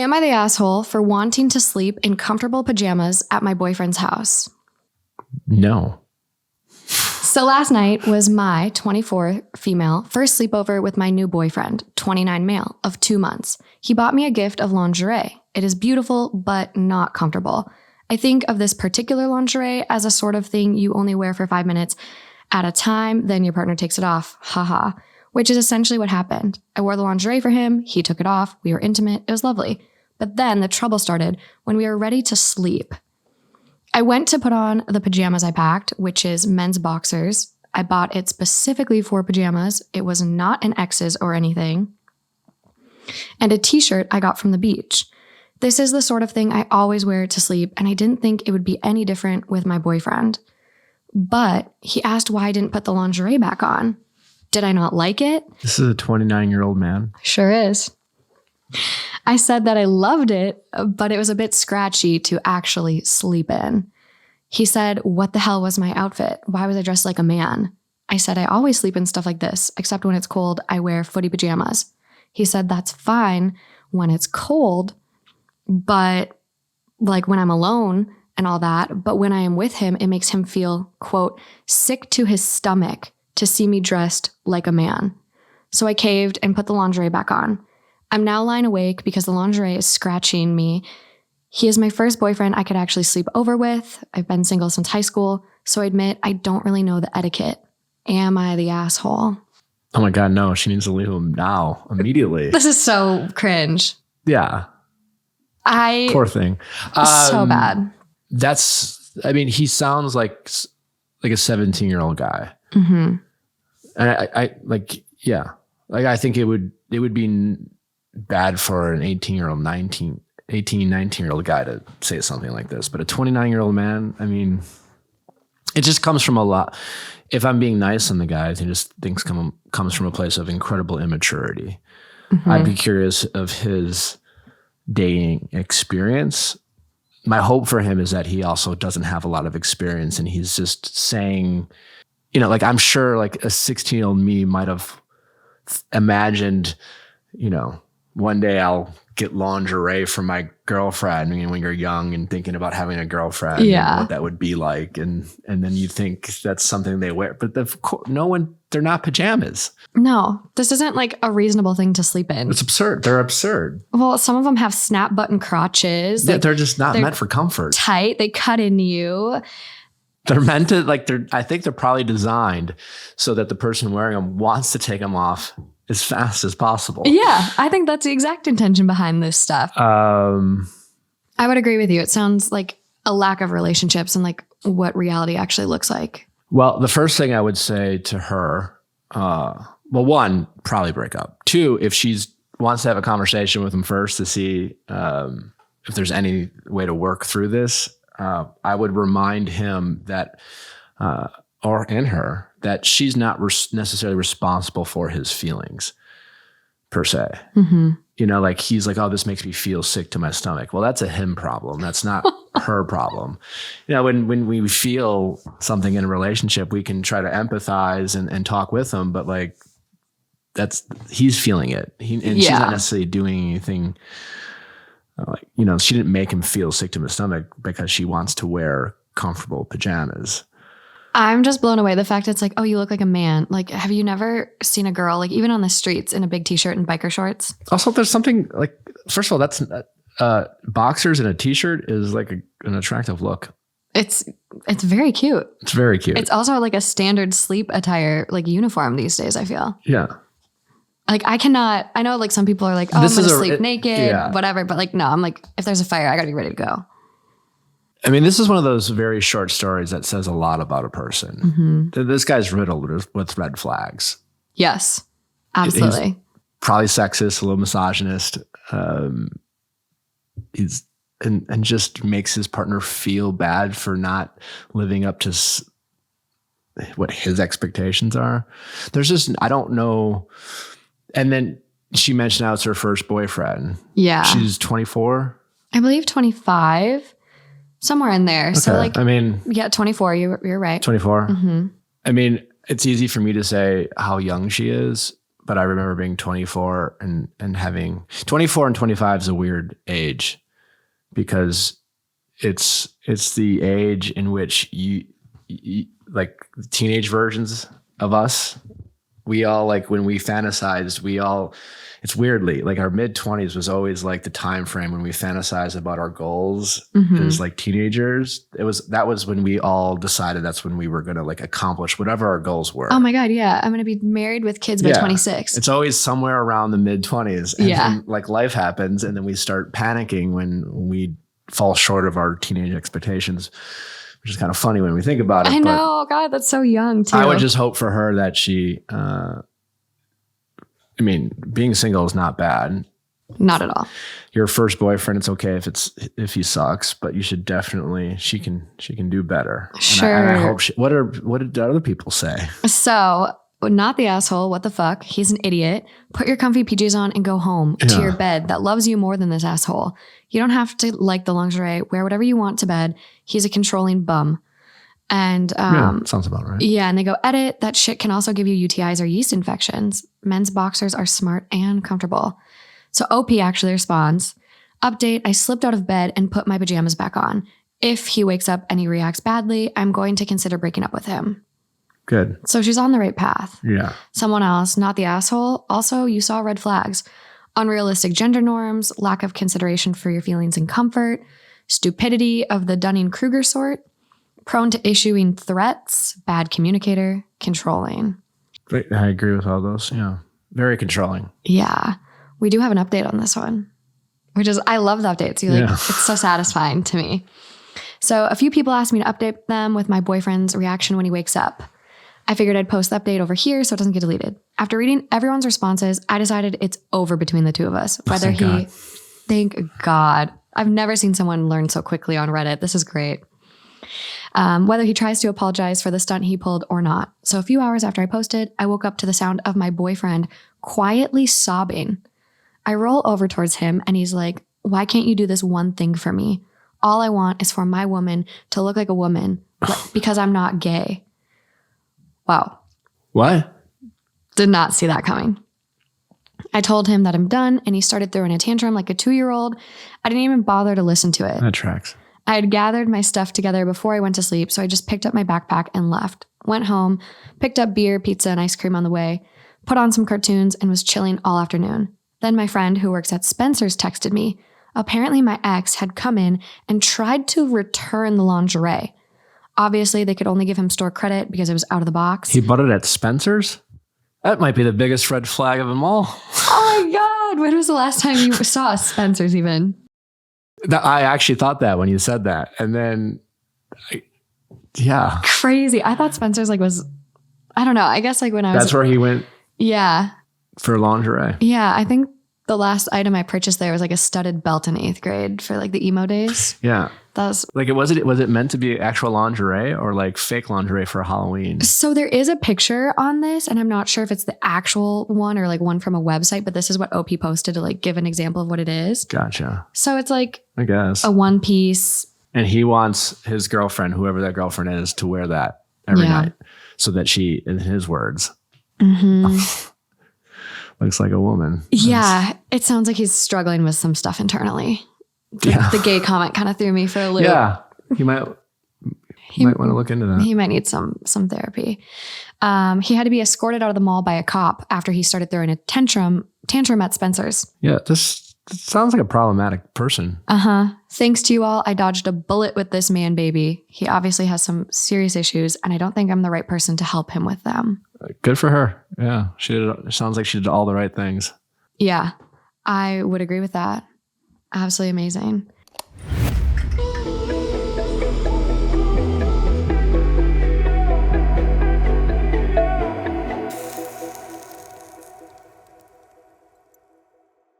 Am I the asshole for wanting to sleep in comfortable pajamas at my boyfriend's house? No. So last night was my 24 female first sleepover with my new boyfriend, 29 male, of 2 months. He bought me a gift of lingerie. It is beautiful, but not comfortable. I think of this particular lingerie as a sort of thing you only wear for 5 minutes at a time, then your partner takes it off. Haha. Which is essentially what happened. I wore the lingerie for him, he took it off, we were intimate, it was lovely. But then the trouble started when we were ready to sleep. I went to put on the pajamas I packed, which is men's boxers. I bought it specifically for pajamas. It was not an X's or anything. And a t-shirt I got from the beach. This is the sort of thing I always wear to sleep, and I didn't think it would be any different with my boyfriend. But he asked why I didn't put the lingerie back on. Did I not like it? This is a 29-year-old man. Sure is. I said that I loved it, but it was a bit scratchy to actually sleep in. He said, what the hell was my outfit? Why was I dressed like a man? I said, I always sleep in stuff like this, except when it's cold, I wear footy pajamas. He said, that's fine when it's cold, but like when I'm alone and all that, but when I am with him, it makes him feel, quote, sick to his stomach to see me dressed like a man. So I caved and put the lingerie back on. I'm now lying awake because the lingerie is scratching me. He is my first boyfriend I could actually sleep over with. I've been single since high school, so I admit I don't really know the etiquette. Am I the asshole? Oh my God, no. She needs to leave him now, immediately. This is so cringe. Yeah. Poor thing. So bad. He sounds like a 17-year-old guy. Mm-hmm. And I think it would be bad for an 19-year-old guy to say something like this, but a 29-year-old man, I mean, it just comes from a lot. If I'm being nice on the guy, I think just things comes from a place of incredible immaturity. Mm-hmm. I'd be curious of his dating experience. My hope for him is that he also doesn't have a lot of experience and he's just saying, I'm sure like a 16-year-old me might have imagined, one day I'll get lingerie from my girlfriend. When you're young and thinking about having a girlfriend, and what that would be like, and then you think that's something they wear, but they're not pajamas. No, this isn't like a reasonable thing to sleep in. It's absurd. They're absurd. Well, some of them have snap button crotches. Yeah, they're just not meant for comfort. Tight. They cut into you. They're meant to I think they're probably designed so that the person wearing them wants to take them off as fast as possible. Yeah, I think that's the exact intention behind this stuff. I would agree with you. It sounds like a lack of relationships and like what reality actually looks like. Well, the first thing I would say to her, one, probably break up. Two, if she wants to have a conversation with him first to see if there's any way to work through this, I would remind him that, and her, that she's not necessarily responsible for his feelings per se. Mm-hmm. He's like, oh, this makes me feel sick to my stomach. Well, that's a him problem. That's not her problem. When we feel something in a relationship, we can try to empathize and talk with him, but like he's feeling it. She's not necessarily doing anything. She didn't make him feel sick to his stomach because she wants to wear comfortable pajamas. I'm just blown away. The fact it's like, oh, you look like a man. Like, have you never seen a girl, like even on the streets in a big t-shirt and biker shorts? Also, there's something like, first of all, that's boxers and a t-shirt is like an attractive look. It's very cute. It's very cute. It's also like a standard sleep attire, like uniform these days, I feel. Yeah. Like I know like some people are like, oh, I'm going to sleep naked, whatever. But like, no, I'm like, if there's a fire, I got to be ready to go. I mean, this is one of those very short stories that says a lot about a person. Mm-hmm. This guy's riddled with red flags. Yes, absolutely. He's probably sexist, a little misogynist. He's and just makes his partner feel bad for not living up to what his expectations are. There's just, I don't know. And then she mentioned how it's her first boyfriend. Yeah. She's 24. I believe 25. Somewhere in there. Okay. So like, 24, you're right. 24. Mm-hmm. I mean, it's easy for me to say how young she is, but I remember being 24 and having 24 and 25 is a weird age because it's the age in which you like teenage versions of us. We all like when we fantasized, it's weirdly like our mid 20s was always like the time frame when we fantasized about our goals as like teenagers. That was when we all decided that's when we were going to like accomplish whatever our goals were. Oh my God. Yeah. I'm going to be married with kids by 26. It's always somewhere around the mid 20s. And then, like life happens and then we start panicking when we fall short of our teenage expectations, which is kind of funny when we think about it. I know. God, that's so young too. I would just hope for her that she, being single is not bad. Not at all. Your first boyfriend, it's okay if he sucks, but you should definitely, she can do better. Sure. And I hope what did other people say? So, not the asshole. What the fuck? He's an idiot. Put your comfy PJs on and go home to your bed that loves you more than this asshole. You don't have to like the lingerie. Wear whatever you want to bed. He's a controlling bum. And sounds about right. Yeah, and they go, edit, that shit can also give you UTIs or yeast infections. Men's boxers are smart and comfortable. So OP actually responds, update, I slipped out of bed and put my pajamas back on. If he wakes up and he reacts badly, I'm going to consider breaking up with him. Good. So she's on the right path. Yeah. Someone else, not the asshole. Also, you saw red flags. Unrealistic gender norms, lack of consideration for your feelings and comfort, stupidity of the Dunning-Kruger sort, prone to issuing threats, bad communicator, controlling. I agree with all those. Yeah. Very controlling. Yeah. We do have an update on this one, which is, I love the updates. It's so satisfying to me. So a few people asked me to update them with my boyfriend's reaction when he wakes up. I figured I'd post the update over here so it doesn't get deleted. After reading everyone's responses, I decided it's over between the two of us. Whether thank God. I've never seen someone learn so quickly on Reddit. This is great. Whether he tries to apologize for the stunt he pulled or not. So a few hours after I posted, I woke up to the sound of my boyfriend quietly sobbing. I roll over towards him and he's like, why can't you do this one thing for me? All I want is for my woman to look like a woman because I'm not gay. Wow. What? Did not see that coming. I told him that I'm done and he started throwing a tantrum like a 2-year-old. I didn't even bother to listen to it. That tracks. I had gathered my stuff together before I went to sleep, so I just picked up my backpack and left. Went home, picked up beer, pizza, and ice cream on the way, put on some cartoons, and was chilling all afternoon. Then my friend who works at Spencer's texted me. Apparently my ex had come in and tried to return the lingerie. Obviously, they could only give him store credit because it was out of the box. He bought it at Spencer's? That might be the biggest red flag of them all. Oh my God. When was the last time you saw a Spencer's even? I actually thought that when you said that. And then, Crazy. I thought Spencer's was, I don't know. I guess when I was. That's where he went. Yeah. For lingerie. Yeah. I think the last item I purchased there was a studded belt in 8th grade for the emo days. Yeah. That was was it meant to be actual lingerie or fake lingerie for Halloween? So there is a picture on this and I'm not sure if it's the actual one or one from a website, but this is what OP posted to give an example of what it is. Gotcha. So it's I guess a one piece. And he wants his girlfriend, whoever that girlfriend is, to wear that every night so that she, in his words, looks like a woman. Yeah. It sounds like he's struggling with some stuff internally. The gay comment kind of threw me for a loop. Yeah. He might want to look into that. He might need some therapy. He had to be escorted out of the mall by a cop after he started throwing a tantrum at Spencer's. Yeah, this sounds like a problematic person. Thanks to you all, I dodged a bullet with this man baby. He obviously has some serious issues, and I don't think I'm the right person to help him with them. Good for her. Yeah, it sounds like she did all the right things. Yeah, I would agree with that. Absolutely amazing.